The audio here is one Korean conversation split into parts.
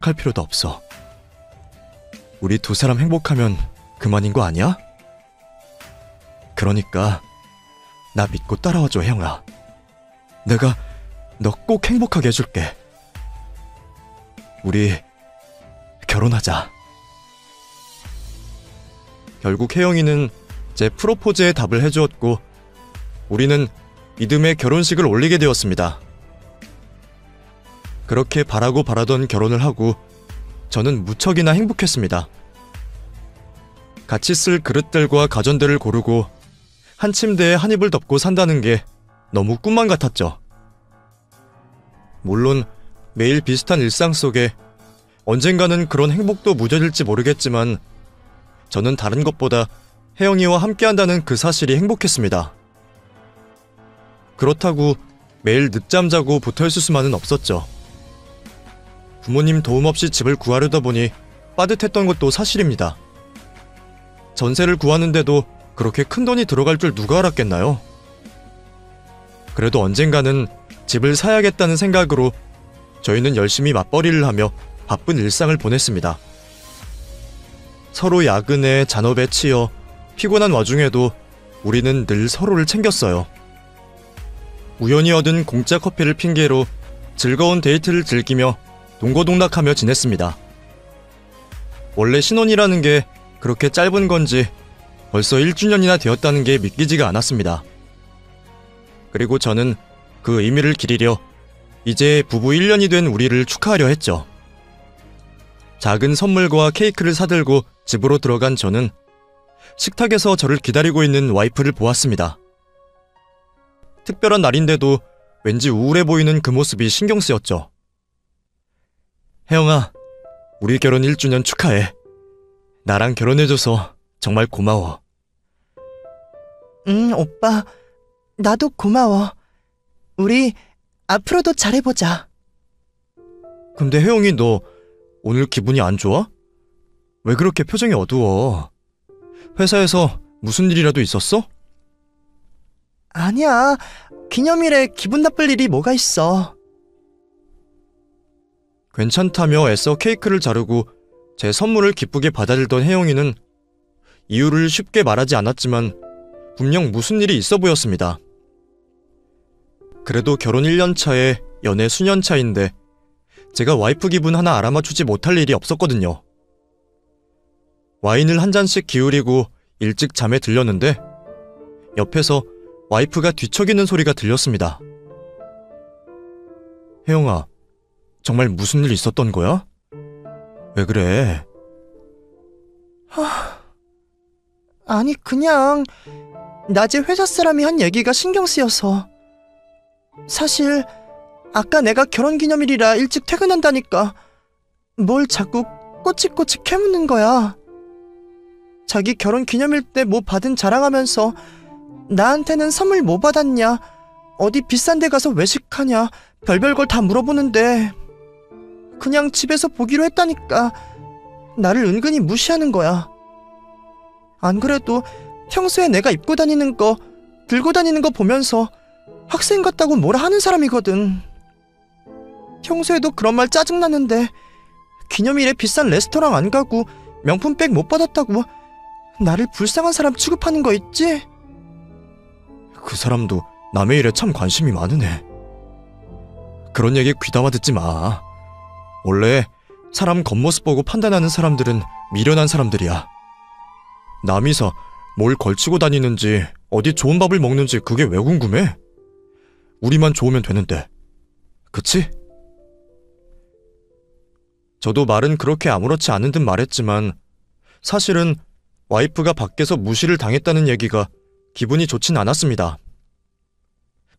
할 필요도 없어. 우리 두 사람 행복하면 그만인 거 아니야? 그러니까 나 믿고 따라와줘, 혜영아. 내가 너 꼭 행복하게 해줄게. 우리 결혼하자. 결국 혜영이는 제 프로포즈에 답을 해주었고 우리는 믿음의 결혼식을 올리게 되었습니다. 그렇게 바라고 바라던 결혼을 하고 저는 무척이나 행복했습니다. 같이 쓸 그릇들과 가전들을 고르고 한 침대에 한 이불 덮고 산다는 게 너무 꿈만 같았죠. 물론 매일 비슷한 일상 속에 언젠가는 그런 행복도 무뎌질지 모르겠지만 저는 다른 것보다 혜영이와 함께한다는 그 사실이 행복했습니다. 그렇다고 매일 늦잠 자고 붙어있을 수만은 없었죠. 부모님 도움 없이 집을 구하려다 보니 빠듯했던 것도 사실입니다. 전세를 구하는데도 그렇게 큰 돈이 들어갈 줄 누가 알았겠나요? 그래도 언젠가는 집을 사야겠다는 생각으로 저희는 열심히 맞벌이를 하며 바쁜 일상을 보냈습니다. 서로 야근에 잔업에 치여 피곤한 와중에도 우리는 늘 서로를 챙겼어요. 우연히 얻은 공짜 커피를 핑계로 즐거운 데이트를 즐기며 동고동락하며 지냈습니다. 원래 신혼이라는 게 그렇게 짧은 건지 벌써 1주년이나 되었다는 게 믿기지가 않았습니다. 그리고 저는 그 의미를 기리려 이제 부부 1년이 된 우리를 축하하려 했죠. 작은 선물과 케이크를 사들고 집으로 들어간 저는 식탁에서 저를 기다리고 있는 와이프를 보았습니다. 특별한 날인데도 왠지 우울해 보이는 그 모습이 신경 쓰였죠. 혜영아, 우리 결혼 1주년 축하해. 나랑 결혼해줘서 정말 고마워. 오빠. 나도 고마워. 우리 앞으로도 잘해보자. 근데 혜영이 너 오늘 기분이 안 좋아? 왜 그렇게 표정이 어두워? 회사에서 무슨 일이라도 있었어? 아니야. 기념일에 기분 나쁠 일이 뭐가 있어. 괜찮다며 애써 케이크를 자르고 제 선물을 기쁘게 받아들던 혜영이는 이유를 쉽게 말하지 않았지만 분명 무슨 일이 있어 보였습니다. 그래도 결혼 1년 차에 연애 수년 차인데 제가 와이프 기분 하나 알아맞추지 못할 일이 없었거든요. 와인을 한 잔씩 기울이고 일찍 잠에 들렸는데 옆에서 와이프가 뒤척이는 소리가 들렸습니다. 혜영아, 정말 무슨 일 있었던 거야? 왜 그래? 아니 그냥 낮에 회사 사람이 한 얘기가 신경 쓰여서. 사실 아까 내가 결혼기념일이라 일찍 퇴근한다니까 뭘 자꾸 꼬치꼬치 캐묻는 거야. 자기 결혼기념일 때 뭐 받은 자랑하면서 나한테는 선물 뭐 받았냐, 어디 비싼 데 가서 외식하냐, 별별 걸 다 물어보는데 그냥 집에서 보기로 했다니까 나를 은근히 무시하는 거야. 안 그래도 평소에 내가 입고 다니는 거, 들고 다니는 거 보면서 학생 같다고 뭐라 하는 사람이거든. 평소에도 그런 말 짜증나는데 기념일에 비싼 레스토랑 안 가고 명품백 못 받았다고 나를 불쌍한 사람 취급하는 거 있지? 그 사람도 남의 일에 참 관심이 많으네. 그런 얘기 귀담아 듣지 마. 원래 사람 겉모습 보고 판단하는 사람들은 미련한 사람들이야. 남이서 뭘 걸치고 다니는지 어디 좋은 밥을 먹는지 그게 왜 궁금해? 우리만 좋으면 되는데. 그치? 저도 말은 그렇게 아무렇지 않은 듯 말했지만 사실은 와이프가 밖에서 무시를 당했다는 얘기가 기분이 좋진 않았습니다.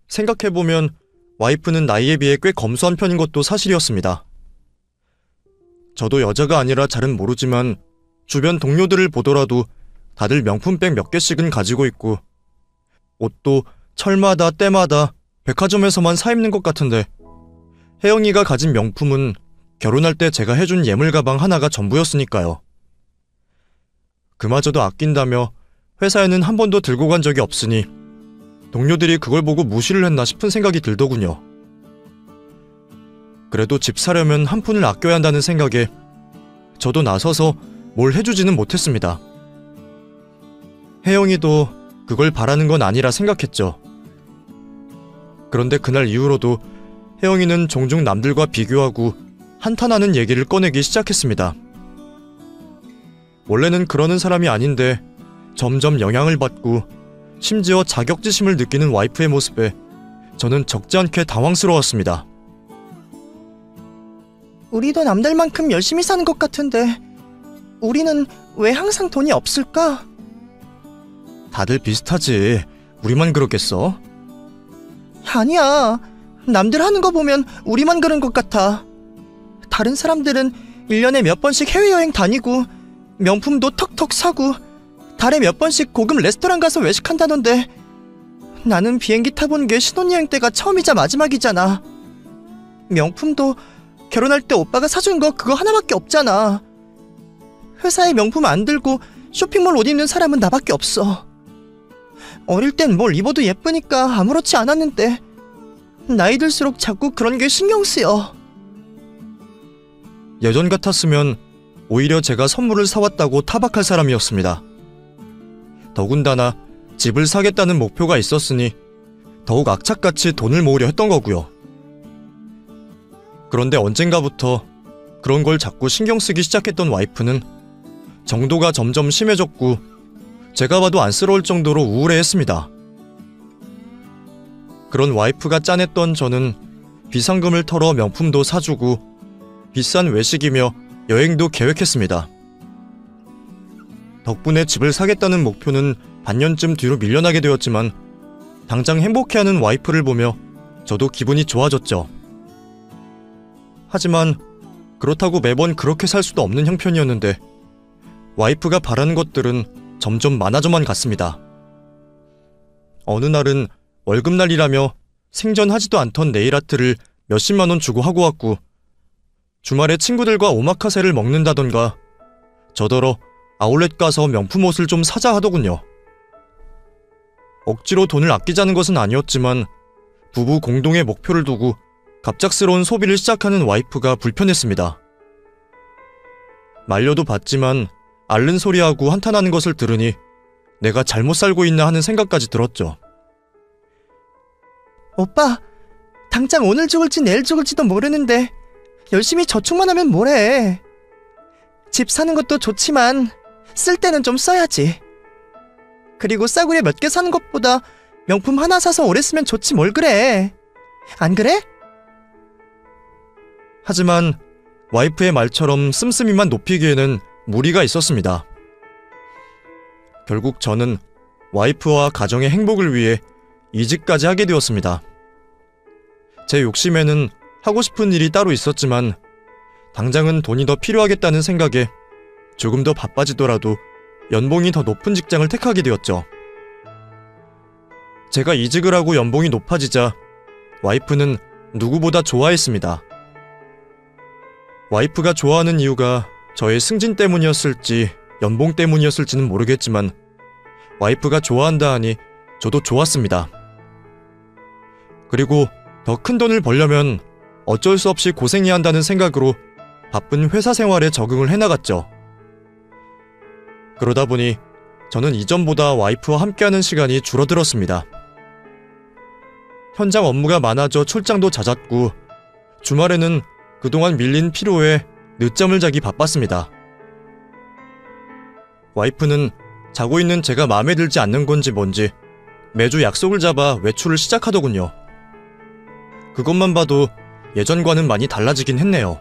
생각해보면 와이프는 나이에 비해 꽤 검소한 편인 것도 사실이었습니다. 저도 여자가 아니라 잘은 모르지만 주변 동료들을 보더라도 다들 명품백 몇 개씩은 가지고 있고 옷도 철마다 때마다 백화점에서만 사 입는 것 같은데 혜영이가 가진 명품은 결혼할 때 제가 해준 예물 가방 하나가 전부였으니까요. 그마저도 아낀다며 회사에는 한 번도 들고 간 적이 없으니 동료들이 그걸 보고 무시를 했나 싶은 생각이 들더군요. 그래도 집 사려면 한 푼을 아껴야 한다는 생각에 저도 나서서 뭘 해주지는 못했습니다. 혜영이도 그걸 바라는 건 아니라 생각했죠. 그런데 그날 이후로도 혜영이는 종종 남들과 비교하고 한탄하는 얘기를 꺼내기 시작했습니다. 원래는 그러는 사람이 아닌데 점점 영향을 받고 심지어 자격지심을 느끼는 와이프의 모습에 저는 적지 않게 당황스러웠습니다. 우리도 남들만큼 열심히 사는 것 같은데 우리는 왜 항상 돈이 없을까? 다들 비슷하지. 우리만 그렇겠어? 아니야. 남들 하는 거 보면 우리만 그런 것 같아. 다른 사람들은 1년에 몇 번씩 해외여행 다니고 명품도 턱턱 사고 달에 몇 번씩 고급 레스토랑 가서 외식한다던데 나는 비행기 타본 게 신혼여행 때가 처음이자 마지막이잖아. 명품도 결혼할 때 오빠가 사준 거 그거 하나밖에 없잖아. 회사에 명품 안 들고 쇼핑몰 옷 입는 사람은 나밖에 없어. 어릴 땐 뭘 입어도 예쁘니까 아무렇지 않았는데 나이 들수록 자꾸 그런 게 신경 쓰여. 예전 같았으면 오히려 제가 선물을 사왔다고 타박할 사람이었습니다. 더군다나 집을 사겠다는 목표가 있었으니 더욱 악착같이 돈을 모으려 했던 거고요. 그런데 언젠가부터 그런 걸 자꾸 신경 쓰기 시작했던 와이프는 정도가 점점 심해졌고 제가 봐도 안쓰러울 정도로 우울해했습니다. 그런 와이프가 짠했던 저는 비상금을 털어 명품도 사주고 비싼 외식이며 여행도 계획했습니다. 덕분에 집을 사겠다는 목표는 반년쯤 뒤로 밀려나게 되었지만 당장 행복해하는 와이프를 보며 저도 기분이 좋아졌죠. 하지만 그렇다고 매번 그렇게 살 수도 없는 형편이었는데 와이프가 바라는 것들은 점점 많아져만 갔습니다. 어느 날은 월급날이라며 생전하지도 않던 네일아트를 몇십만 원 주고 하고 왔고 주말에 친구들과 오마카세를 먹는다던가 저더러 아울렛 가서 명품 옷을 좀 사자 하더군요. 억지로 돈을 아끼자는 것은 아니었지만 부부 공동의 목표를 두고 갑작스러운 소비를 시작하는 와이프가 불편했습니다. 말려도 봤지만 앓는 소리하고 한탄하는 것을 들으니 내가 잘못 살고 있나 하는 생각까지 들었죠. 오빠, 당장 오늘 죽을지 내일 죽을지도 모르는데 열심히 저축만 하면 뭐래. 집 사는 것도 좋지만 쓸 때는 좀 써야지. 그리고 싸구려 몇 개 사는 것보다 명품 하나 사서 오래 쓰면 좋지 뭘 그래. 안 그래? 하지만 와이프의 말처럼 씀씀이만 높이기에는 무리가 있었습니다. 결국 저는 와이프와 가정의 행복을 위해 이직까지 하게 되었습니다. 제 욕심에는 하고 싶은 일이 따로 있었지만 당장은 돈이 더 필요하겠다는 생각에 조금 더 바빠지더라도 연봉이 더 높은 직장을 택하게 되었죠. 제가 이직을 하고 연봉이 높아지자 와이프는 누구보다 좋아했습니다. 와이프가 좋아하는 이유가 저의 승진 때문이었을지 연봉 때문이었을지는 모르겠지만 와이프가 좋아한다 하니 저도 좋았습니다. 그리고 더 큰 돈을 벌려면 어쩔 수 없이 고생해야 한다는 생각으로 바쁜 회사 생활에 적응을 해나갔죠. 그러다 보니 저는 이전보다 와이프와 함께하는 시간이 줄어들었습니다. 현장 업무가 많아져 출장도 잦았고 주말에는 그동안 밀린 피로에 늦잠을 자기 바빴습니다. 와이프는 자고 있는 제가 마음에 들지 않는 건지 뭔지 매주 약속을 잡아 외출을 시작하더군요. 그것만 봐도 예전과는 많이 달라지긴 했네요.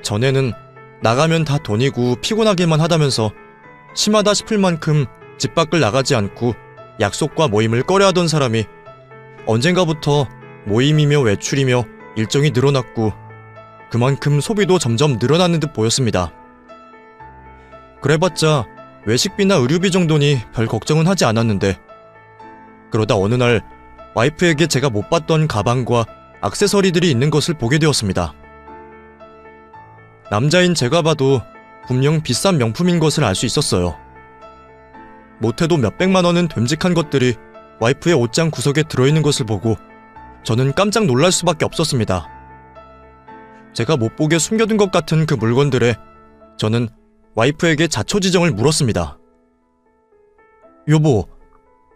전에는 나가면 다 돈이고 피곤하기만 하다면서 심하다 싶을 만큼 집 밖을 나가지 않고 약속과 모임을 꺼려하던 사람이 언젠가부터 모임이며 외출이며 일정이 늘어났고 그만큼 소비도 점점 늘어나는 듯 보였습니다. 그래봤자 외식비나 의류비 정도니 별 걱정은 하지 않았는데 그러다 어느 날 와이프에게 제가 못 봤던 가방과 액세서리들이 있는 것을 보게 되었습니다. 남자인 제가 봐도 분명 비싼 명품인 것을 알 수 있었어요. 못해도 몇백만 원은 됨직한 것들이 와이프의 옷장 구석에 들어있는 것을 보고 저는 깜짝 놀랄 수밖에 없었습니다. 제가 못 보게 숨겨둔 것 같은 그 물건들에 저는 와이프에게 자초지정을 물었습니다. 여보,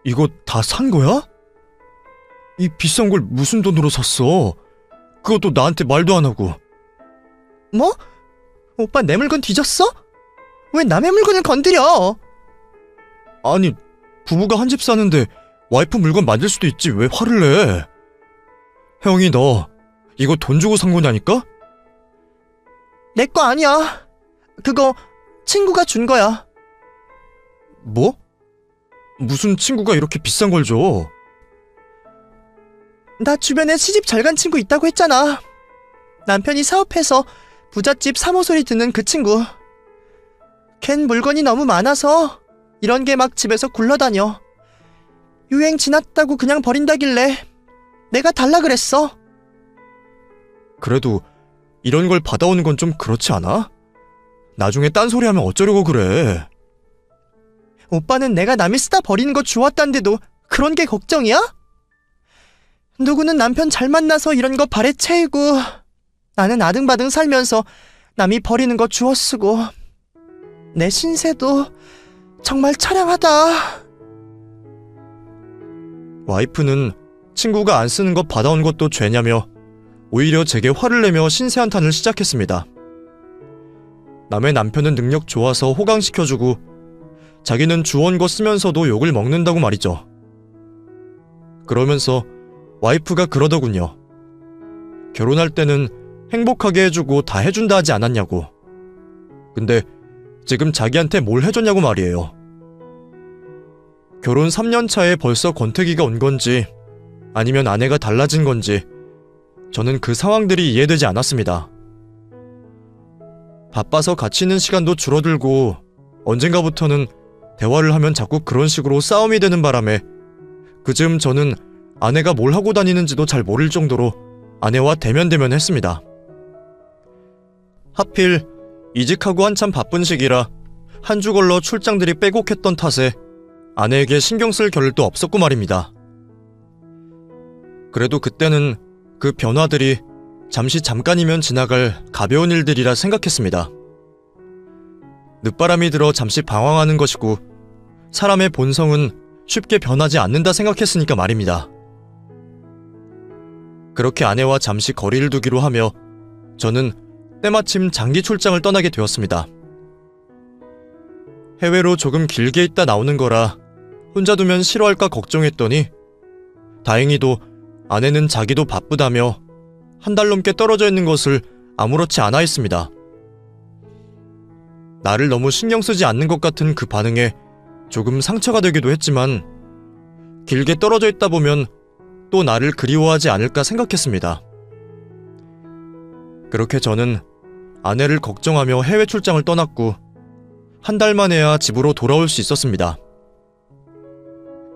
이거 다 산 거야? 이 비싼 걸 무슨 돈으로 샀어? 그것도 나한테 말도 안 하고. 뭐? 오빠 내 물건 뒤졌어? 왜 남의 물건을 건드려? 아니, 부부가 한 집 사는데 와이프 물건 만질 수도 있지 왜 화를 내? 형이 너 이거 돈 주고 산 거냐니까? 내 거 아니야. 그거 친구가 준 거야. 뭐? 무슨 친구가 이렇게 비싼 걸 줘? 나 주변에 시집 잘 간 친구 있다고 했잖아. 남편이 사업해서 부잣집 사모소리 듣는 그 친구. 걘 물건이 너무 많아서 이런 게 막 집에서 굴러다녀. 유행 지났다고 그냥 버린다길래 내가 달라 그랬어. 그래도 이런 걸 받아오는 건 좀 그렇지 않아? 나중에 딴소리 하면 어쩌려고 그래? 오빠는 내가 남이 쓰다 버리는 거 주웠단데도 그런 게 걱정이야? 누구는 남편 잘 만나서 이런 거 발에 채이고, 나는 아등바등 살면서 남이 버리는 거 주워 쓰고, 내 신세도 정말 처량하다. 와이프는 친구가 안 쓰는 거 받아온 것도 죄냐며 오히려 제게 화를 내며 신세 한탄을 시작했습니다. 남의 남편은 능력 좋아서 호강시켜주고 자기는 주워온 거 쓰면서도 욕을 먹는다고 말이죠. 그러면서 와이프가 그러더군요. 결혼할 때는 행복하게 해주고 다 해준다 하지 않았냐고. 근데 지금 자기한테 뭘 해줬냐고 말이에요. 결혼 3년 차에 벌써 권태기가 온 건지 아니면 아내가 달라진 건지 저는 그 상황들이 이해되지 않았습니다. 바빠서 같이 있는 시간도 줄어들고 언젠가부터는 대화를 하면 자꾸 그런 식으로 싸움이 되는 바람에 그즈음 저는 아내가 뭘 하고 다니는지도 잘 모를 정도로 아내와 대면대면했습니다. 하필 이직하고 한참 바쁜 시기라 한 주 걸러 출장들이 빼곡했던 탓에 아내에게 신경 쓸 겨를도 없었고 말입니다. 그래도 그때는 그 변화들이 잠깐이면 지나갈 가벼운 일들이라 생각했습니다. 늦바람이 들어 잠시 방황하는 것이고 사람의 본성은 쉽게 변하지 않는다 생각했으니까 말입니다. 그렇게 아내와 잠시 거리를 두기로 하며 저는 때마침 장기 출장을 떠나게 되었습니다. 해외로 조금 길게 있다 나오는 거라 혼자 두면 싫어할까 걱정했더니 다행히도 아내는 자기도 바쁘다며 한 달 넘게 떨어져 있는 것을 아무렇지 않아 했습니다. 나를 너무 신경 쓰지 않는 것 같은 그 반응에 조금 상처가 되기도 했지만 길게 떨어져 있다 보면 또 나를 그리워하지 않을까 생각했습니다. 그렇게 저는 아내를 걱정하며 해외 출장을 떠났고 한 달 만에야 집으로 돌아올 수 있었습니다.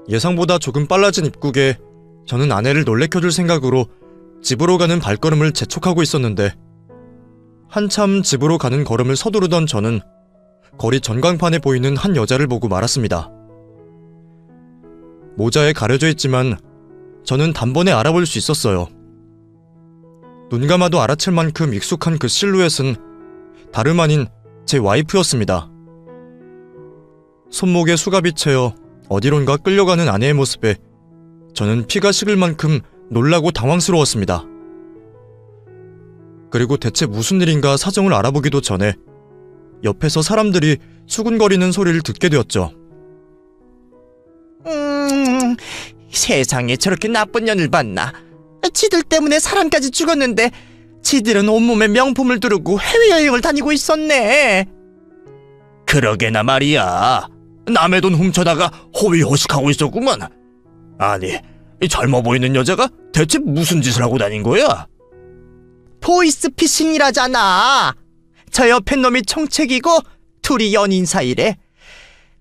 예상보다 조금 빨라진 입국에 저는 아내를 놀래켜줄 생각으로 집으로 가는 발걸음을 재촉하고 있었는데 한참 집으로 가는 걸음을 서두르던 저는 거리 전광판에 보이는 한 여자를 보고 말았습니다. 모자에 가려져 있지만 저는 단번에 알아볼 수 있었어요. 눈 감아도 알아챌 만큼 익숙한 그 실루엣은 다름 아닌 제 와이프였습니다. 손목에 수갑이 채여 어디론가 끌려가는 아내의 모습에 저는 피가 식을 만큼 놀라고 당황스러웠습니다. 그리고 대체 무슨 일인가 사정을 알아보기도 전에 옆에서 사람들이 수군거리는 소리를 듣게 되었죠. 세상에 저렇게 나쁜 년을 봤나. 지들 때문에 사람까지 죽었는데 지들은 온몸에 명품을 두르고 해외여행을 다니고 있었네. 그러게나 말이야. 남의 돈 훔쳐다가 호의호식하고 있었구만. 아니, 이 젊어 보이는 여자가 대체 무슨 짓을 하고 다닌 거야? 보이스피싱이라잖아. 저 옆에 놈이 총책이고 둘이 연인 사이래.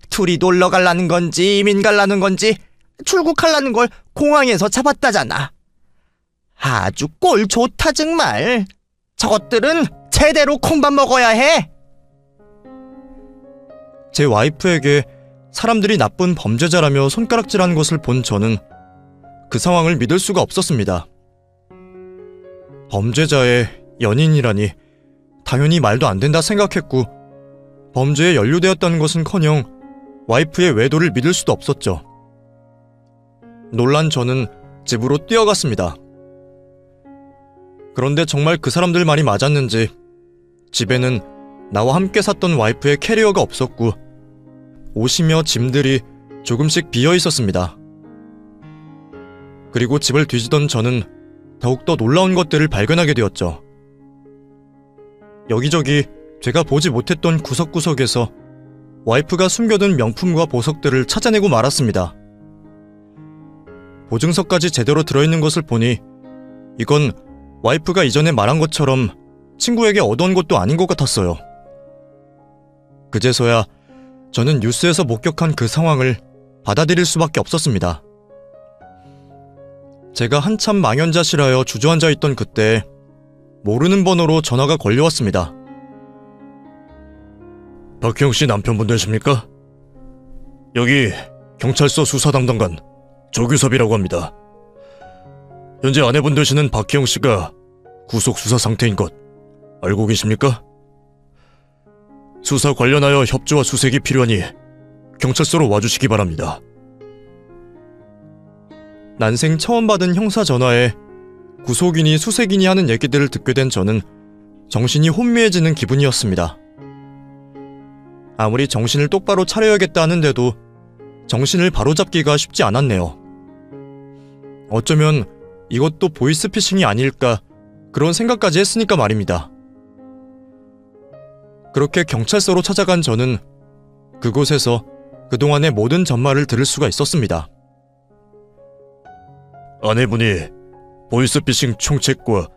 둘이 놀러 갈라는 건지 이민 갈라는 건지 출국하려는 걸 공항에서 잡았다잖아. 아주 꼴 좋다 정말. 저것들은 제대로 콩밥 먹어야 해. 제 와이프에게 사람들이 나쁜 범죄자라며 손가락질하는 것을 본 저는 그 상황을 믿을 수가 없었습니다. 범죄자에 연인이라니 당연히 말도 안 된다 생각했고 범죄에 연루되었다는 것은커녕 와이프의 외도를 믿을 수도 없었죠. 놀란 저는 집으로 뛰어갔습니다. 그런데 정말 그 사람들 말이 맞았는지 집에는 나와 함께 샀던 와이프의 캐리어가 없었고 옷이며 짐들이 조금씩 비어 있었습니다. 그리고 집을 뒤지던 저는 더욱더 놀라운 것들을 발견하게 되었죠. 여기저기 제가 보지 못했던 구석구석에서 와이프가 숨겨둔 명품과 보석들을 찾아내고 말았습니다. 보증서까지 제대로 들어있는 것을 보니 이건 와이프가 이전에 말한 것처럼 친구에게 얻어온 것도 아닌 것 같았어요. 그제서야 저는 뉴스에서 목격한 그 상황을 받아들일 수밖에 없었습니다. 제가 한참 망연자실하여 주저앉아 있던 그때 모르는 번호로 전화가 걸려왔습니다. 박형 씨 남편분 되십니까? 여기 경찰서 수사 담당관 조규섭이라고 합니다. 현재 아내분 되시는 박형 씨가 구속 수사 상태인 것 알고 계십니까? 수사 관련하여 협조와 수색이 필요하니 경찰서로 와주시기 바랍니다. 난생 처음 받은 형사 전화에 구속이니 수색이니 하는 얘기들을 듣게 된 저는 정신이 혼미해지는 기분이었습니다. 아무리 정신을 똑바로 차려야겠다 하는데도 정신을 바로잡기가 쉽지 않았네요. 어쩌면 이것도 보이스피싱이 아닐까 그런 생각까지 했으니까 말입니다. 그렇게 경찰서로 찾아간 저는 그곳에서 그동안의 모든 전말을 들을 수가 있었습니다. 아내분이 보이스피싱 총책과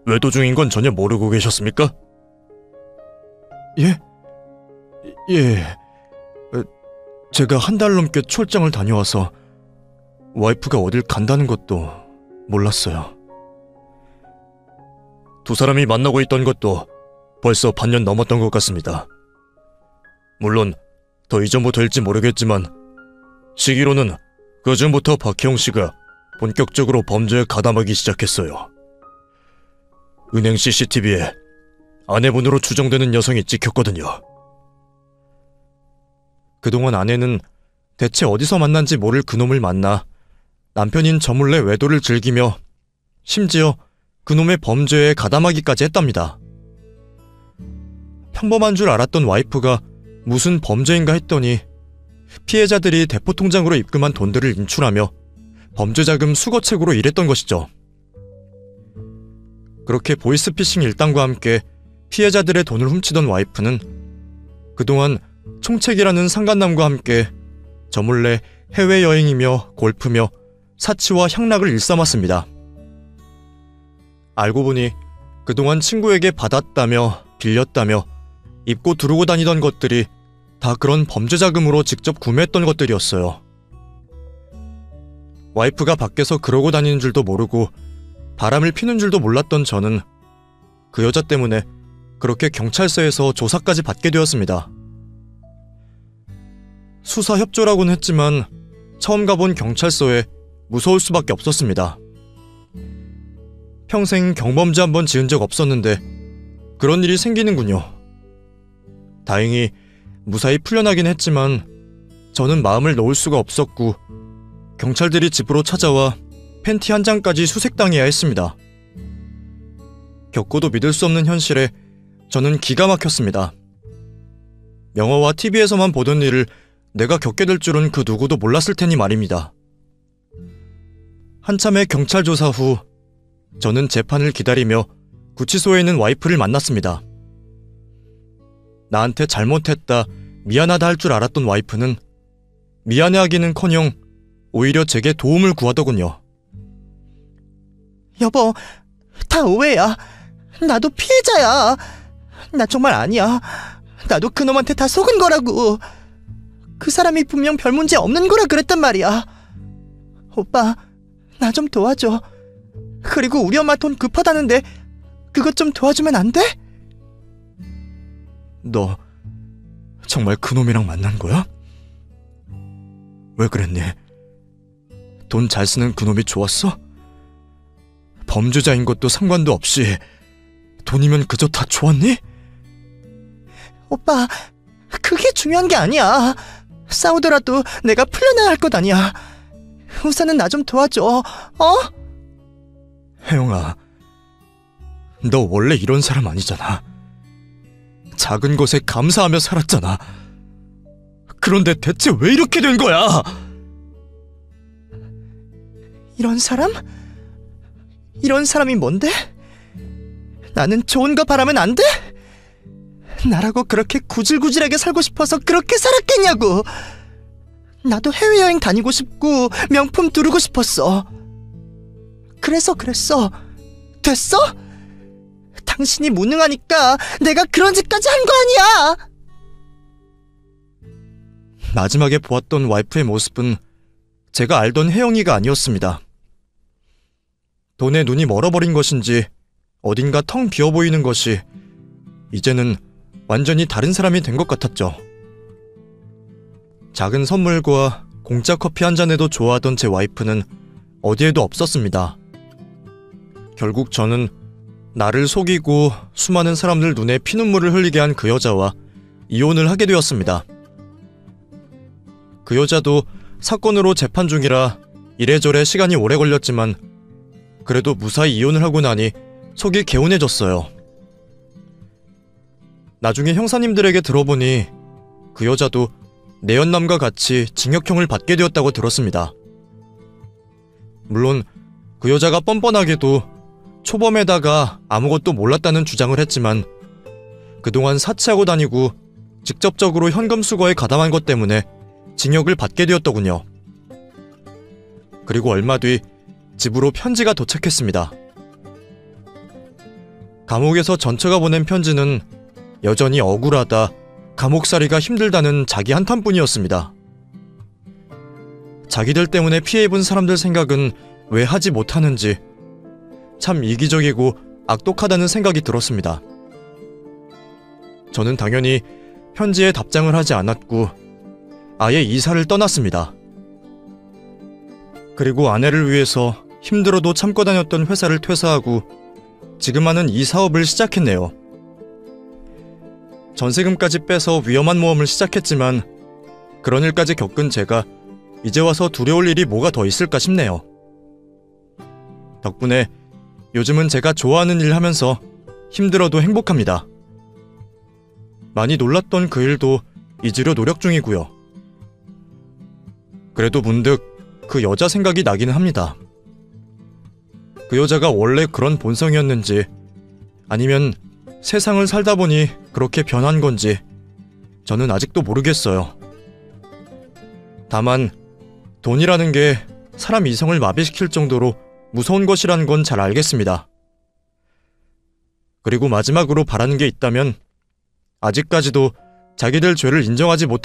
외도 중인 건 전혀 모르고 계셨습니까? 예? 예. 제가 한 달 넘게 출장을 다녀와서 와이프가 어딜 간다는 것도 몰랐어요. 두 사람이 만나고 있던 것도 벌써 반년 넘었던 것 같습니다. 물론 더 이전부터일지 모르겠지만 시기로는 그 전부터 박형 씨가 본격적으로 범죄에 가담하기 시작했어요. 은행 CCTV에 아내분으로 추정되는 여성이 찍혔거든요. 그동안 아내는 대체 어디서 만난지 모를 그놈을 만나 남편인 저 몰래 외도를 즐기며 심지어 그놈의 범죄에 가담하기까지 했답니다. 평범한 줄 알았던 와이프가 무슨 범죄인가 했더니 피해자들이 대포통장으로 입금한 돈들을 인출하며 범죄자금 수거책으로 일했던 것이죠. 그렇게 보이스피싱 일당과 함께 피해자들의 돈을 훔치던 와이프는 그동안 총책이라는 상간남과 함께 저 몰래 해외여행이며 골프며 사치와 향락을 일삼았습니다. 알고 보니 그동안 친구에게 받았다며 빌렸다며 입고 두르고 다니던 것들이 다 그런 범죄 자금으로 직접 구매했던 것들이었어요. 와이프가 밖에서 그러고 다니는 줄도 모르고 바람을 피는 줄도 몰랐던 저는 그 여자 때문에 그렇게 경찰서에서 조사까지 받게 되었습니다. 수사 협조라고는 했지만 처음 가본 경찰서에 무서울 수밖에 없었습니다. 평생 경범죄 한 번 지은 적 없었는데 그런 일이 생기는군요. 다행히 무사히 풀려나긴 했지만 저는 마음을 놓을 수가 없었고 경찰들이 집으로 찾아와 팬티 한 장까지 수색당해야 했습니다. 겪고도 믿을 수 없는 현실에 저는 기가 막혔습니다. 영화와 TV에서만 보던 일을 내가 겪게 될 줄은 그 누구도 몰랐을 테니 말입니다. 한참의 경찰 조사 후 저는 재판을 기다리며 구치소에 있는 와이프를 만났습니다. 나한테 잘못했다, 미안하다 할 줄 알았던 와이프는 미안해하기는커녕 오히려 제게 도움을 구하더군요. 여보, 다 오해야. 나도 피해자야. 나 정말 아니야. 나도 그놈한테 다 속은 거라고. 그 사람이 분명 별 문제 없는 거라 그랬단 말이야. 오빠, 나 좀 도와줘. 그리고 우리 엄마 돈 급하다는데 그것 좀 도와주면 안 돼? 너 정말 그놈이랑 만난 거야? 왜 그랬니? 돈 잘 쓰는 그놈이 좋았어? 범죄자인 것도 상관도 없이 돈이면 그저 다 좋았니? 오빠, 그게 중요한 게 아니야. 싸우더라도 내가 풀려나야 할 것 아니야. 우선은 나 좀 도와줘. 어? 혜영아, 너 원래 이런 사람 아니잖아. 작은 것에 감사하며 살았잖아. 그런데 대체 왜 이렇게 된 거야? 이런 사람? 이런 사람이 뭔데? 나는 좋은 거 바라면 안 돼? 나라고 그렇게 구질구질하게 살고 싶어서 그렇게 살았겠냐고. 나도 해외여행 다니고 싶고 명품 두르고 싶었어. 그래서 그랬어. 됐어? 당신이 무능하니까 내가 그런 짓까지 한 거 아니야. 마지막에 보았던 와이프의 모습은 제가 알던 혜영이가 아니었습니다. 돈에 눈이 멀어버린 것인지 어딘가 텅 비어 보이는 것이 이제는 완전히 다른 사람이 된 것 같았죠. 작은 선물과 공짜 커피 한 잔에도 좋아하던 제 와이프는 어디에도 없었습니다. 결국 저는 나를 속이고 수많은 사람들 눈에 피눈물을 흘리게 한 그 여자와 이혼을 하게 되었습니다. 그 여자도 사건으로 재판 중이라 이래저래 시간이 오래 걸렸지만 그래도 무사히 이혼을 하고 나니 속이 개운해졌어요. 나중에 형사님들에게 들어보니 그 여자도 내연남과 같이 징역형을 받게 되었다고 들었습니다. 물론 그 여자가 뻔뻔하게도 초범에다가 아무것도 몰랐다는 주장을 했지만 그동안 사치하고 다니고 직접적으로 현금 수거에 가담한 것 때문에 징역을 받게 되었더군요. 그리고 얼마 뒤 집으로 편지가 도착했습니다. 감옥에서 전처가 보낸 편지는 여전히 억울하다, 감옥살이가 힘들다는 자기 한탄뿐이었습니다. 자기들 때문에 피해 입은 사람들 생각은 왜 하지 못하는지 참 이기적이고 악독하다는 생각이 들었습니다. 저는 당연히 편지에 답장을 하지 않았고 아예 이사를 떠났습니다. 그리고 아내를 위해서 힘들어도 참고 다녔던 회사를 퇴사하고 지금 하는 이 사업을 시작했네요. 전세금까지 빼서 위험한 모험을 시작했지만 그런 일까지 겪은 제가 이제 와서 두려울 일이 뭐가 더 있을까 싶네요. 덕분에 요즘은 제가 좋아하는 일 하면서 힘들어도 행복합니다. 많이 놀랐던 그 일도 잊으려 노력 중이고요. 그래도 문득 그 여자 생각이 나기는 합니다. 그 여자가 원래 그런 본성이었는지 아니면 세상을 살다 보니 그렇게 변한 건지 저는 아직도 모르겠어요. 다만 돈이라는 게 사람 이성을 마비시킬 정도로 무서운 것이라는 건 잘 알겠습니다. 그리고 마지막으로 바라는 게 있다면 아직까지도 자기들 죄를 인정하지 못한